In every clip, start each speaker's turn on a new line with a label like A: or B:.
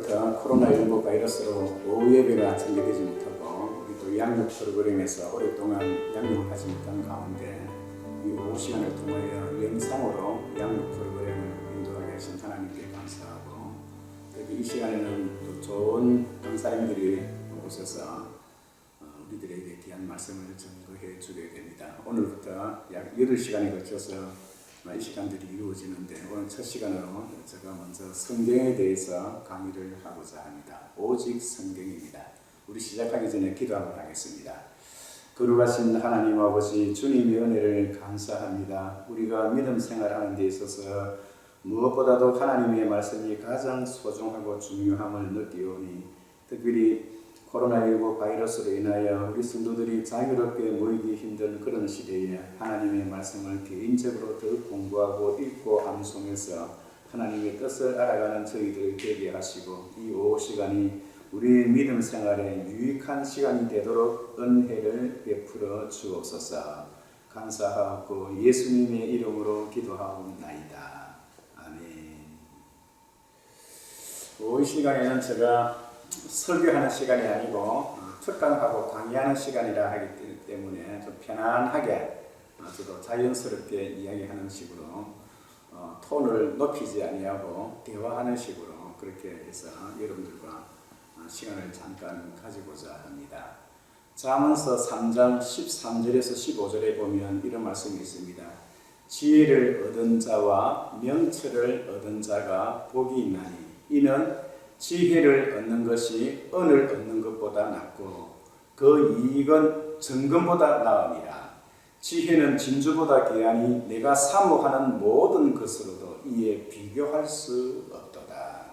A: 오늘부터 코로나19 바이러스로 오후 예배가 전개되지 못하고 우리 또 양육 프로그램에서 오랫동안 양육을 하지 못한 가운데 이 오후 시간을 통하여 영상으로 양육 프로그램을 인도하게 하신 하나님께 감사하고, 특히 이 시간에는 또 좋은 강사님들이 오셔서 우리들에게 귀한 말씀을 전거해 주게 됩니다. 오늘부터 약 8시간에 걸쳐서 이 시간들이 이루어지는데, 오늘 첫 시간으로 제가 먼저 성경에 대해서 강의를 하고자 합니다. 오직 성경입니다. 우리 시작하기 전에 기도하도록 하겠습니다. 거룩하신 하나님 아버지, 주님의 은혜를 감사합니다. 우리가 믿음 생활하는 데 있어서 무엇보다도 하나님의 말씀이 가장 소중하고 중요함을 느끼오니, 특별히 코로나19 바이러스로 인하여 우리 성도들이 자유롭게 모이기 힘든 그런 시대에 하나님의 말씀을 개인적으로 더 공부하고 읽고 암송해서 하나님의 뜻을 알아가는 저희들을 되게 하시고, 이 오후 시간이 우리의 믿음 생활에 유익한 시간이 되도록 은혜를 베풀어 주옵소서. 감사하고 예수님의 이름으로 기도하옵나이다. 아멘. 오후 시간에는 제가 설교하는 시간이 아니고 특강하고 강의하는 시간이라 하기 때문에 좀 편안하게, 저도 자연스럽게 이야기하는 식으로 톤을 높이지 아니하고 대화하는 식으로 그렇게 해서 여러분들과 시간을 잠깐 가지고자 합니다. 잠언서 3장 13절에서 15절에 보면 이런 말씀이 있습니다. 지혜를 얻은 자와 명철을 얻은 자가 복이 있나니, 이는 지혜를 얻는 것이 은을 얻는 것보다 낫고 그 이익은 정금보다 나으니라. 지혜는 진주보다 귀하니 내가 사모하는 모든 것으로도 이에 비교할 수 없도다.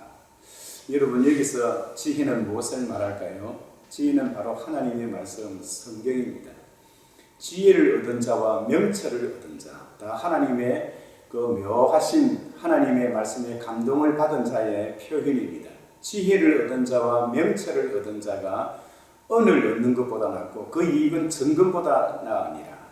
A: 여러분, 여기서 지혜는 무엇을 말할까요? 지혜는 바로 하나님의 말씀 성경입니다. 지혜를 얻은 자와 명철을 얻은 자, 다 하나님의 그 묘하신 하나님의 말씀에 감동을 받은 자의 표현입니다. 지혜를 얻은 자와 명철을 얻은 자가 은을 얻는 것보다 낫고 그 이익은 정금보다 나으니라.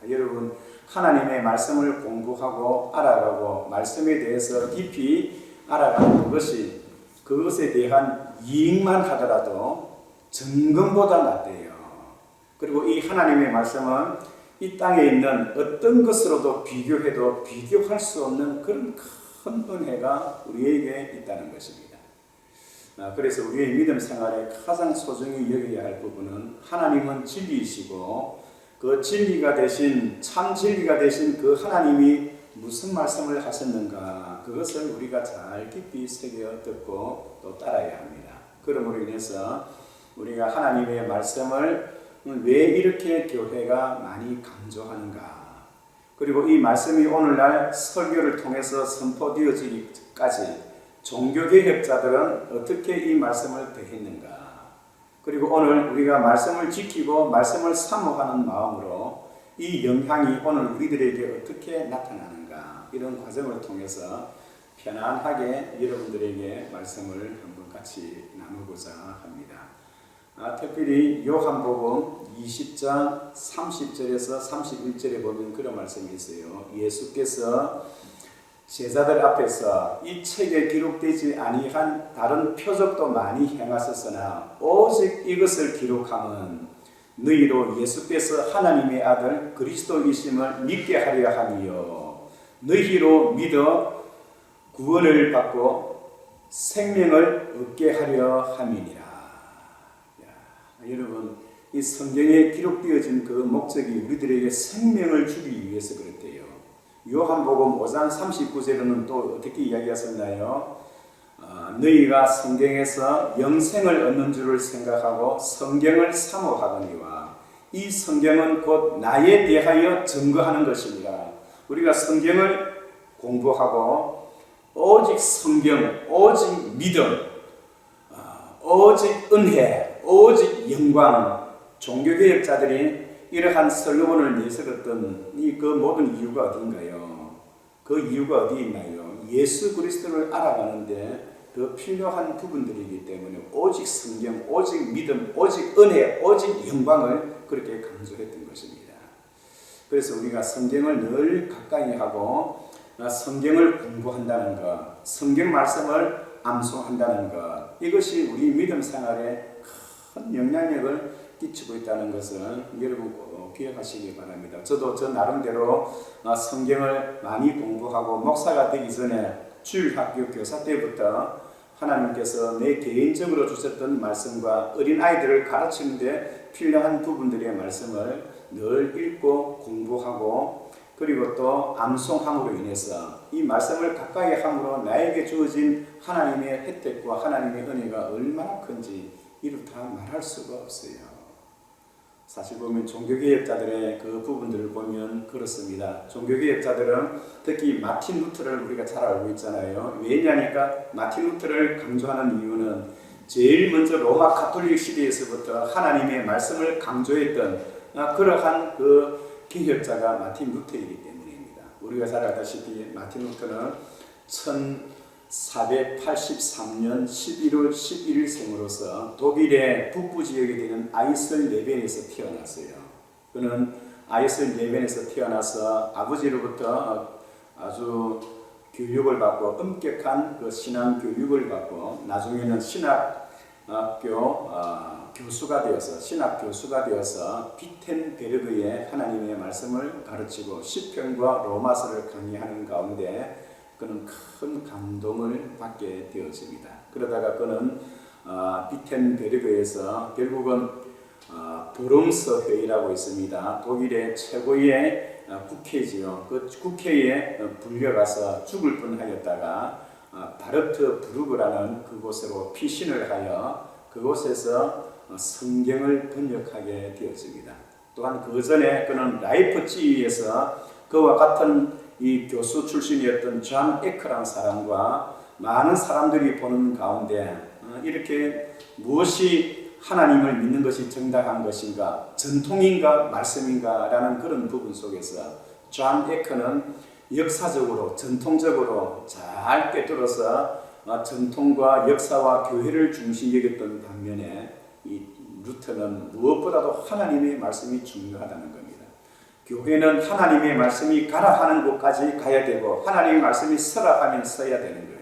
A: 여러분, 하나님의 말씀을 공부하고 알아가고 말씀에 대해서 깊이 알아가는 것이, 그것에 대한 이익만 하더라도 정금보다 낫대요. 그리고 이 하나님의 말씀은 이 땅에 있는 어떤 것으로도 비교해도 비교할 수 없는 그런 큰 은혜가 우리에게 있다는 것입니다. 그래서 우리의 믿음 생활에 가장 소중히 여겨야 할 부분은, 하나님은 진리이시고 그 진리가 되신, 참 진리가 되신 그 하나님이 무슨 말씀을 하셨는가, 그것을 우리가 잘 깊이 새겨 듣고 또 따라야 합니다. 그러므로 인해서 우리가 하나님의 말씀을 왜 이렇게 교회가 많이 강조하는가, 그리고 이 말씀이 오늘날 설교를 통해서 선포되어지기까지 종교개혁자들은 어떻게 이 말씀을 대했는가, 그리고 오늘 우리가 말씀을 지키고 말씀을 사모하는 마음으로 이 영향이 오늘 우리들에게 어떻게 나타나는가, 이런 과정을 통해서 편안하게 여러분들에게 말씀을 한번 같이 나누고자 합니다. 특별히 요한복음 20장 30절에서 31절에 보면 그런 말씀이 있어요. 예수께서 제자들 앞에서 이 책에 기록되지 아니한 다른 표적도 많이 행하셨으나 오직 이것을 기록함은 너희로 예수께서 하나님의 아들 그리스도이심을 믿게 하려 함이요 너희로 믿어 구원을 받고 생명을 얻게 하려 함이니라. 여러분, 이 성경에 기록되어진 그 목적이 우리들에게 생명을 주기 위해서 그랬대요. 요한복음 5장 39절에는 또 어떻게 이야기하셨나요? 너희가 성경에서 영생을 얻는 줄을 생각하고 성경을 사모하거니와 이 성경은 곧 나에 대하여 증거하는 것입니다. 우리가 성경을 공부하고 오직 성경, 오직 믿음, 오직 은혜, 오직 영광, 종교개혁자들이 이러한 슬로건을 내세웠던 그 모든 이유가 어딘가요? 그 이유가 어디 있나요? 예수 그리스도를 알아가는데 더 필요한 부분들이기 때문에 오직 성경, 오직 믿음, 오직 은혜, 오직 영광을 그렇게 강조했던 것입니다. 그래서 우리가 성경을 늘 가까이 하고 성경을 공부한다는 것, 성경 말씀을 암송한다는 것, 이것이 우리 믿음 생활에 큰 영향력을 끼치고 있다는 것을 여러분 꼭 기억하시기 바랍니다. 저도 저 나름대로 성경을 많이 공부하고 목사가 되기 전에 주일학교 교사 때부터 하나님께서 내 개인적으로 주셨던 말씀과 어린아이들을 가르치는데 필요한 부분들의 말씀을 늘 읽고 공부하고 그리고 또 암송함으로 인해서 이 말씀을 가까이 함으로 나에게 주어진 하나님의 혜택과 하나님의 은혜가 얼마나 큰지 이루 다 말할 수가 없어요. 사실 보면 종교개혁자들의 그 부분들을 보면 그렇습니다. 종교개혁자들은 특히 마틴 루터를 우리가 잘 알고 있잖아요. 왜냐니까 마틴 루터를 강조하는 이유는 제일 먼저 로마 가톨릭 시대에서부터 하나님의 말씀을 강조했던 그러한 그 개혁자가 마틴 루터이기 때문입니다. 우리가 잘 알다시피 마틴 루터는 1483년 11월 11일생으로서 독일의 북부 지역에 되는 아이슬레벤에서 태어났어요. 그는 아이슬레벤에서 태어나서 아버지로부터 아주 교육을 받고 엄격한 그 신앙 교육을 받고 나중에는 신학교 교수가 되어서 비텐베르그에 하나님의 말씀을 가르치고 시편과 로마서를 강의하는 가운데 그는 큰 감동을 받게 되었습니다. 그러다가 그는 비텐베르그에서 결국은 브롬스 회의라고 있습니다. 독일의 최고의 국회지요. 그 국회에 불려가서 죽을 뻔하였다가 바르트부르크라는 그곳으로 피신을 하여 그곳에서 성경을 번역하게 되었습니다. 또한 그 전에 그는 라이프치히에서 그와 같은 이 교수 출신이었던 존 에크라는 사람과 많은 사람들이 보는 가운데 이렇게 무엇이 하나님을 믿는 것이 정당한 것인가, 전통인가, 말씀인가 라는 그런 부분 속에서 존 에크는 역사적으로, 전통적으로 잘 꿰뚫어서 전통과 역사와 교회를 중시 여겼던 반면에 이 루터는 무엇보다도 하나님의 말씀이 중요하다는 겁니다. 교회는 하나님의 말씀이 가라 하는 곳까지 가야 되고 하나님의 말씀이 서라 하면 서야 되는 거예요.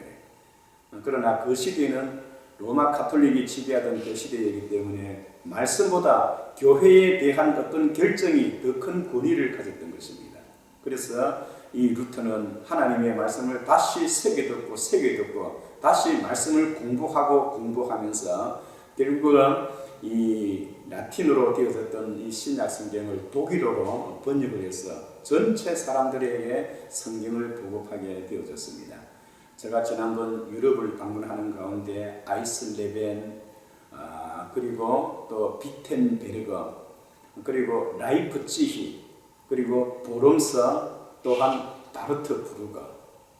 A: 그러나 그 시대는 로마 가톨릭이 지배하던 그 시대이기 때문에 말씀보다 교회에 대한 어떤 결정이 더 큰 권위를 가졌던 것입니다. 그래서 이 루터는 하나님의 말씀을 다시 새겨듣고 다시 말씀을 공부하면서 결국은 이 라틴어로 되어졌던 이 신약 성경을 독일어로 번역을 해서 전체 사람들에게 성경을 보급하게 되어졌습니다. 제가 지난번 유럽을 방문하는 가운데 아이슬레벤 그리고 또 비텐베르그 그리고 라이프치히 그리고 보름스 또한 바르트부르크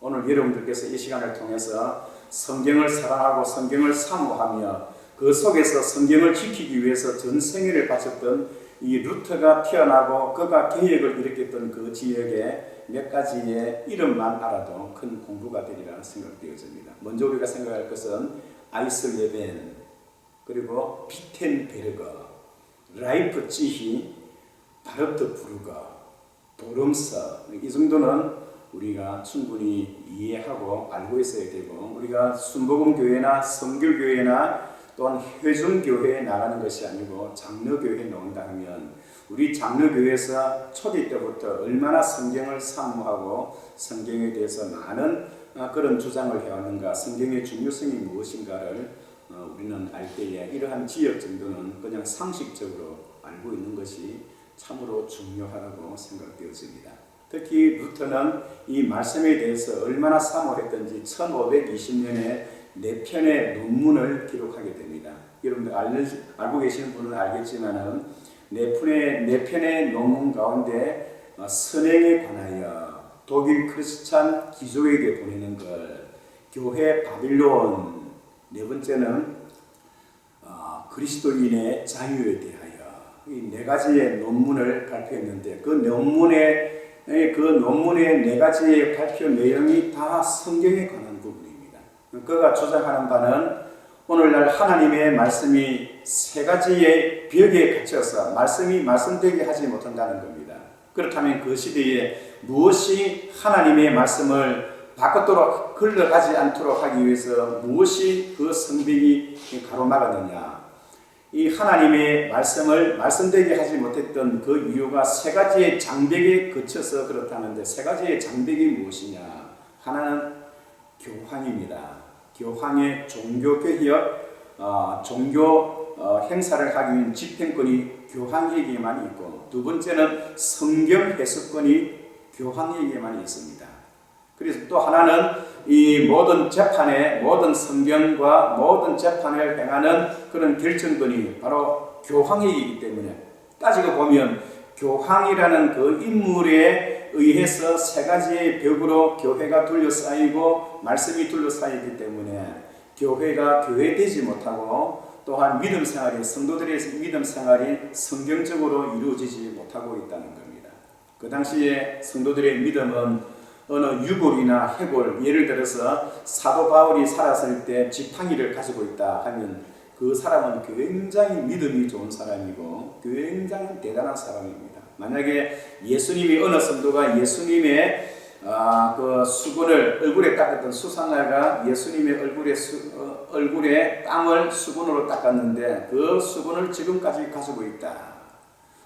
A: 오늘 여러분들께서 이 시간을 통해서 성경을 사랑하고 성경을 사모하며 그 속에서 성경을 지키기 위해서 전 생애를 바쳤던 이 루터가 태어나고 그가 개혁을 일으켰던 그 지역의 몇 가지의 이름만 알아도 큰 공부가 되리라 생각되어집니다. 먼저 우리가 생각할 것은 아이슬레벤 그리고 비텐베르그 라이프치히 바르트부르크 보름스 이 정도는 우리가 충분히 이해하고 알고 있어야 되고 우리가 순복음교회나 성결교회나 또한 회중교회에 나가는 것이 아니고 장로교회에 나온다 하면 우리 장로교회에서 초기 때부터 얼마나 성경을 사모하고 성경에 대해서 많은 그런 주장을 해왔는가 성경의 중요성이 무엇인가를 우리는 알 때에 이러한 지역 정도는 그냥 상식적으로 알고 있는 것이 참으로 중요하다고 생각되어집니다. 특히 루터는 이 말씀에 대해서 얼마나 사모했던지 1520년에 4편의 논문을 기록하게 됩니다. 여러분들 알고 계시는 분은 알겠지만은 4편의 논문 가운데 선행에 관하여 독일 크리스찬 기족에게 보내는 것, 교회 바빌론, 4번째는 그리스도인의 자유에 대하여 이 4가지의 논문을 발표했는데 그 논문의 4가지의 발표 내용이 다 성경에 관한 부분입니다. 그가 주장하는 바는 오늘날 하나님의 말씀이 3가지의 벽에 갇혀서 말씀이 말씀되게 하지 못한다는 겁니다. 그렇다면 그 시대에 무엇이 하나님의 말씀을 바깥으로 흘러가지 않도록 하기 위해서 무엇이 그 성벽이 가로막았느냐? 이 하나님의 말씀을 말씀되게 하지 못했던 그 이유가 세 가지의 장벽에 그쳐서 그렇다는데, 세 가지의 장벽이 무엇이냐? 하나는 교황입니다. 교황의 종교개혁, 종교 행사를 하기 위한 집행권이 교황에게만 있고, 두 번째는 성경 해석권이 교황에게만 있습니다. 그래서 또 하나는 이 모든 재판에, 모든 성경과 모든 재판을 행하는 그런 결정권이 바로 교황이기 때문에, 따지고 보면 교황이라는 그 인물에 의해서 세 가지의 벽으로 교회가 둘러싸이고 말씀이 둘러싸이기 때문에 교회가 교회되지 못하고, 또한 믿음 생활이, 성도들의 믿음 생활이 성경적으로 이루어지지 못하고 있다는 겁니다. 그 당시에 성도들의 믿음은 어느 유골이나 해골, 예를 들어서 사도 바울이 살았을 때 지팡이를 가지고 있다 하면 그 사람은 굉장히 믿음이 좋은 사람이고 굉장히 대단한 사람입니다. 만약에 예수님이, 어느 성도가 예수님의 그 수건을 얼굴에 닦았던 수상자가 예수님의 얼굴에 땀을 수건으로 닦았는데 그 수건을 지금까지 가지고 있다.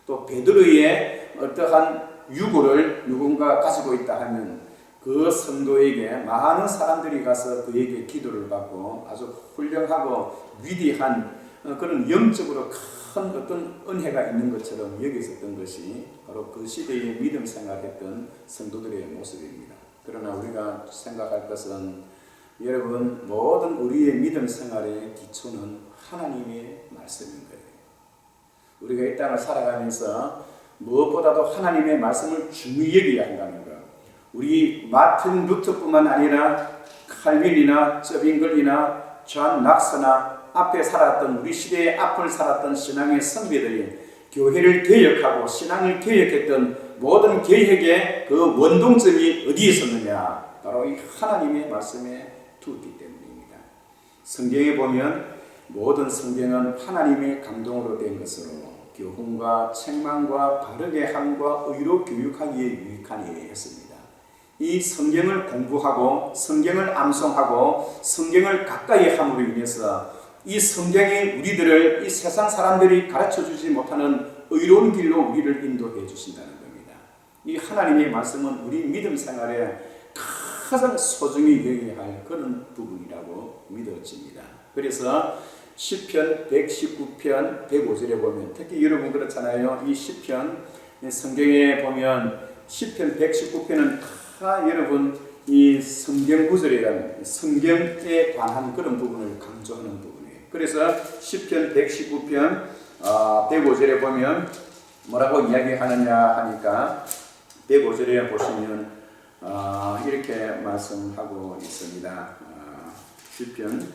A: 또 베드로의 어떠한 유골을 누군가 가지고 있다 하면 그 성도에게 많은 사람들이 가서 그에게 기도를 받고 아주 훌륭하고 위대한 그런 영적으로 큰 어떤 은혜가 있는 것처럼 여겼었던 것이 바로 그 시대의 믿음 생활했던 성도들의 모습입니다. 그러나 우리가 생각할 것은, 여러분, 모든 우리의 믿음 생활의 기초는 하나님의 말씀인 거예요. 우리가 이 땅을 살아가면서 무엇보다도 하나님의 말씀을 중요히 여겨야 한다는 것. 우리 마틴 루터뿐만 아니라 칼빈이나 저빙글이나 존 낙스나 앞에 살았던, 우리 시대의 앞을 살았던 신앙의 선배들이 교회를 개혁하고 신앙을 개혁했던 모든 개혁의 그 원동점이 어디에 있었느냐? 바로 이 하나님의 말씀에 두었기 때문입니다. 성경에 보면 모든 성경은 하나님의 감동으로 된 것으로 교훈과 책망과 바르게 함과 의로 교육하기에 유익하니 했습니다. 이 성경을 공부하고 성경을 암송하고 성경을 가까이 함으로 인해서 이 성경이 우리들을 이 세상 사람들이 가르쳐주지 못하는 의로운 길로 우리를 인도해 주신다는 겁니다. 이 하나님의 말씀은 우리 믿음 생활에 가장 소중히 여겨야 할 그런 부분이라고 믿어집니다. 그래서 시편 119편 105절에 보면, 특히 여러분 그렇잖아요. 이 시편, 성경에 보면 시편 119편은 다 여러분 이 성경 구절이란 성경에 관한 그런 부분을 강조하는 부분이에요. 그래서 시편 119편 105절에 보면 뭐라고 이야기하느냐 하니까 105절에 보시면 이렇게 말씀하고 있습니다. 시편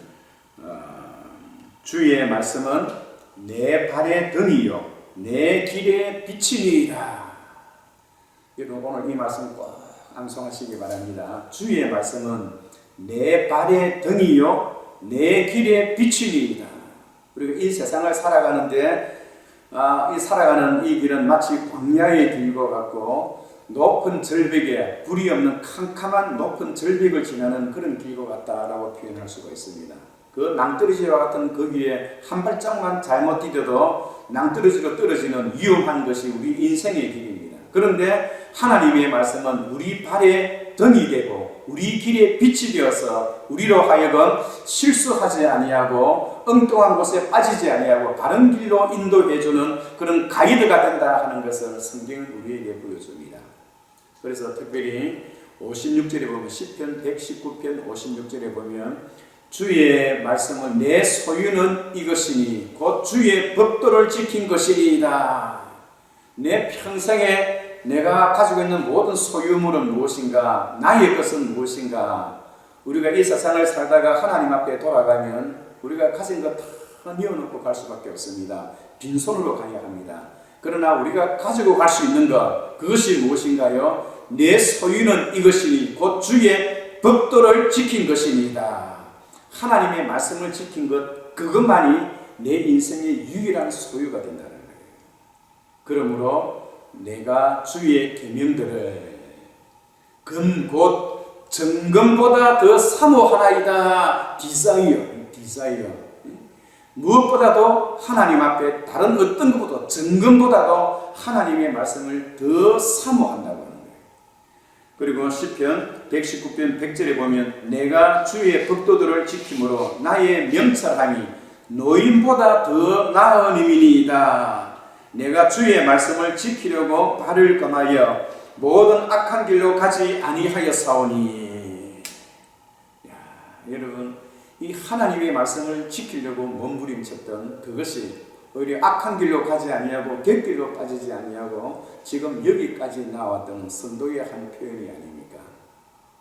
A: 주의 말씀은 내 발의 등이요 내 길의 빛이니이다. 여러분 오늘 이 말씀 꼭 암송하시기 바랍니다. 주의 말씀은 내 발의 등이요 내 길의 빛이니이다. 그리고 이 세상을 살아가는데 살아가는 이 길은 마치 광야의 길과 같고 높은 절벽에 불이 없는 캄캄한 높은 절벽을 지나는 그런 길과 같다라고 표현할 수가 있습니다. 그 낭떠러지와 같은 그 위에 한 발짝만 잘못 디뎌도 낭떠러지로 떨어지는 위험한 것이 우리 인생의 길입니다. 그런데 하나님의 말씀은 우리 발의 등이 되고 우리 길의 빛이 되어서 우리로 하여금 실수하지 아니하고 엉뚱한 곳에 빠지지 아니하고 바른 길로 인도해주는 그런 가이드가 된다 하는 것을 성경은 우리에게 보여줍니다. 그래서 특별히 56절에 보면 시편 119편 56절에 보면 주의 말씀은 내 소유는 이것이니 곧 주의 법도를 지킨 것이니이다. 내 평생에 내가 가지고 있는 모든 소유물은 무엇인가? 나의 것은 무엇인가? 우리가 이 세상을 살다가 하나님 앞에 돌아가면 우리가 가진 것 다 내어놓고 갈 수밖에 없습니다. 빈손으로 가야 합니다. 그러나 우리가 가지고 갈 수 있는 것, 그것이 무엇인가요? 내 소유는 이것이니 곧 주의 법도를 지킨 것이니이다. 하나님의 말씀을 지킨 것, 그것만이 내 인생의 유일한 소유가 된다는 거예요. 그러므로 내가 주의 계명들을 금 곧 정금보다 더 사모하나이다. 디자이어. 무엇보다도 하나님 앞에 다른 어떤 것보다 정금보다도 하나님의 말씀을 더 사모한다고 하는 거예요. 그리고 시편 119편 100절에 보면 내가 주의 법도들을 지킴으로 나의 명철함이 노인보다 더 나으니이다. 내가 주의 말씀을 지키려고 발을 검하여 모든 악한 길로 가지 아니하였사오니. 여러분, 이 하나님의 말씀을 지키려고 몸부림쳤던 그것이 오히려 악한 길로 가지 아니하고 객길로 빠지지 아니하고 지금 여기까지 나왔던 선도의 한 표현이 아닙니까?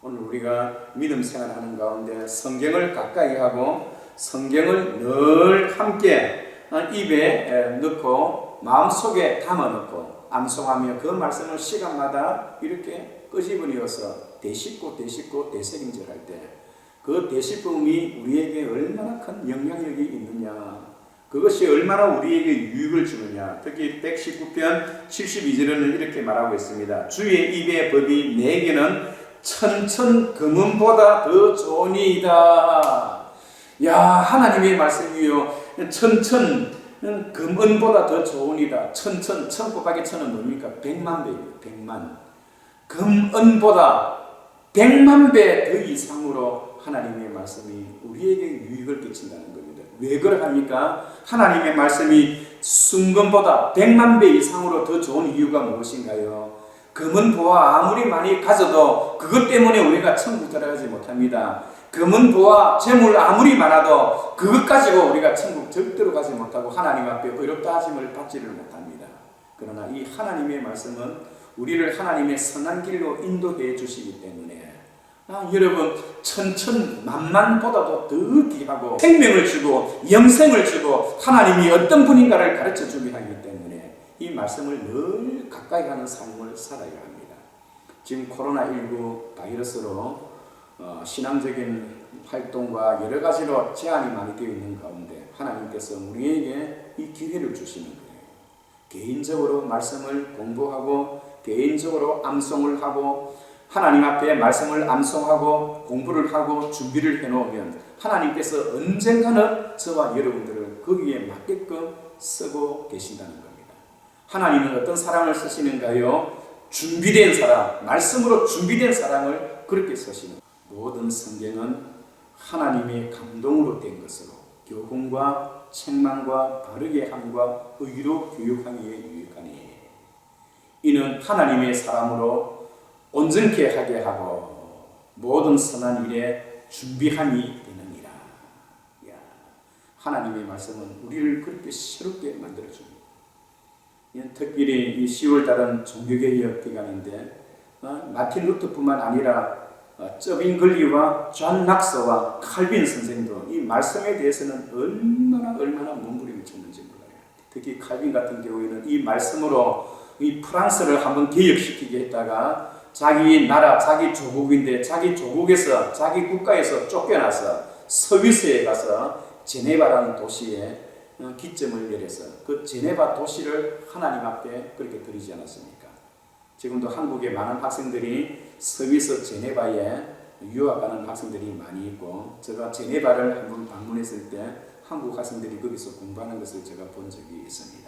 A: 오늘 우리가 믿음 생활하는 가운데 성경을 가까이 하고 성경을 늘 함께 입에 넣고 마음속에 담아놓고 암송하며 그 말씀을 시간마다 이렇게 끄집어내어서 되씹고 되새김질할 때 그 되씹음이 우리에게 얼마나 큰 영향력이 있느냐, 그것이 얼마나 우리에게 유익을 주느냐. 특히 119편 72절에는 이렇게 말하고 있습니다. 주의 입의 법이 내게는 천천 금은보다 더 좋으니이다. 하나님의 말씀이요, 천천 금은보다 더 좋으니이다. 천 곱하기 천은 뭡니까? 100만 배입니다. 100만. 금은보다 100만 배 더 이상으로 하나님의 말씀이 우리에게 유익을 끼친다는 겁니다. 왜 그러합니까? 하나님의 말씀이 순금보다 100만 배 이상으로 더 좋은 이유가 무엇인가요? 금은 보화 아무리 많이 가져도 그것 때문에 우리가 천국 들어가지 못합니다. 금은 보화 재물 아무리 많아도 그것 가지고 우리가 천국 절대로 가지 못하고 하나님 앞에 의롭다 하심을 받지를 못합니다. 그러나 이 하나님의 말씀은 우리를 하나님의 선한 길로 인도해 주시기 때문에 여러분, 천천만만보다도 더 귀하고 생명을 주고 영생을 주고 하나님이 어떤 분인가를 가르쳐 주게 하기 때문에 이 말씀을 늘 가까이 하는 삶을 살아야 합니다. 지금 코로나19 바이러스로 신앙적인 활동과 여러 가지로 제한이 많이 되어 있는 가운데 하나님께서 우리에게 이 기회를 주시는 거예요. 개인적으로 말씀을 공부하고 개인적으로 암송을 하고 하나님 앞에 말씀을 암송하고 공부를 하고 준비를 해놓으면 하나님께서 언젠가는 저와 여러분들을 거기에 맞게끔 쓰고 계신다는 겁니다. 하나님은 어떤 사람을 쓰시는가요? 준비된 사람, 말씀으로 준비된 사람을 그렇게 쓰시는 거예요. 모든 성경은 하나님의 감동으로 된 것으로 교훈과 책망과 바르게 함과 의로 교육하기에 유익하니 이는 하나님의 사람으로 온전케 하게 하고 모든 선한 일에 준비함이 되느니라. 하나님의 말씀은 우리를 그렇게 새롭게 만들어줍니다. 특별히 이 10월달은 종교개혁 기간인데 마틴 루터뿐만 아니라 저빈 글리와 존 낙서와 칼빈 선생도 이 말씀에 대해서는 얼마나 몸부림을 쳤는지 몰라요. 특히 칼빈 같은 경우에는 이 말씀으로 이 프랑스를 한번 개혁시키게 했다가 자기 나라, 자기 조국인데 자기 조국에서, 자기 국가에서 쫓겨나서 스위스에 가서 제네바라는 도시에 기점을 내려서 그 제네바 도시를 하나님 앞에 그렇게 드리지 않았습니까? 지금도 한국에 많은 학생들이 스위스 제네바에 유학하는 학생들이 많이 있고 제가 제네바를 한번 방문했을 때 한국 학생들이 거기서 공부하는 것을 제가 본 적이 있습니다.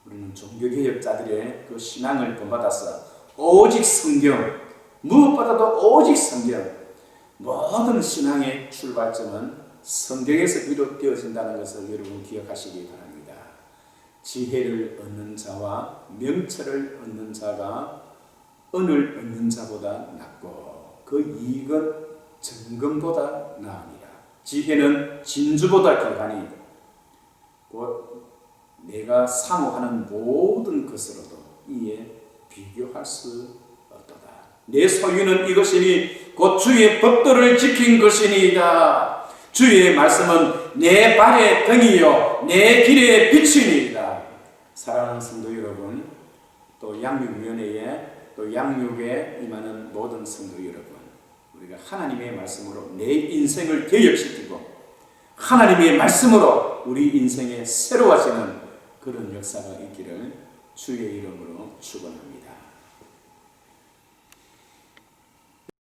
A: 우리는 종교개혁자들의 그 신앙을 본받아서 오직 성경, 무엇보다도 오직 성경, 모든 신앙의 출발점은 성경에서 비롯되어진다는 것을 여러분 기억하시기 바랍니다. 지혜를 얻는 자와 명철을 얻는 자가 은을 얻는 자보다 낫고 그 이익은 정금보다 나으니라. 지혜는 진주보다 귀하니 곧 내가 사모하는 모든 것으로도 이에 비교할 수 없도다. 내 소유는 이것이니 곧 주의 법도를 지킨 것이니이다. 주의 말씀은 내 발의 등이요 내 길의 빛이니이다. 사랑하는 성도 여러분, 또 양육위원회에 또 양육에 임하는 모든 성도 여러분, 우리가 하나님의 말씀으로 내 인생을 개혁시키고 하나님의 말씀으로 우리 인생에 새로워지는 그런 역사가 있기를 주의 이름으로 축원합니다.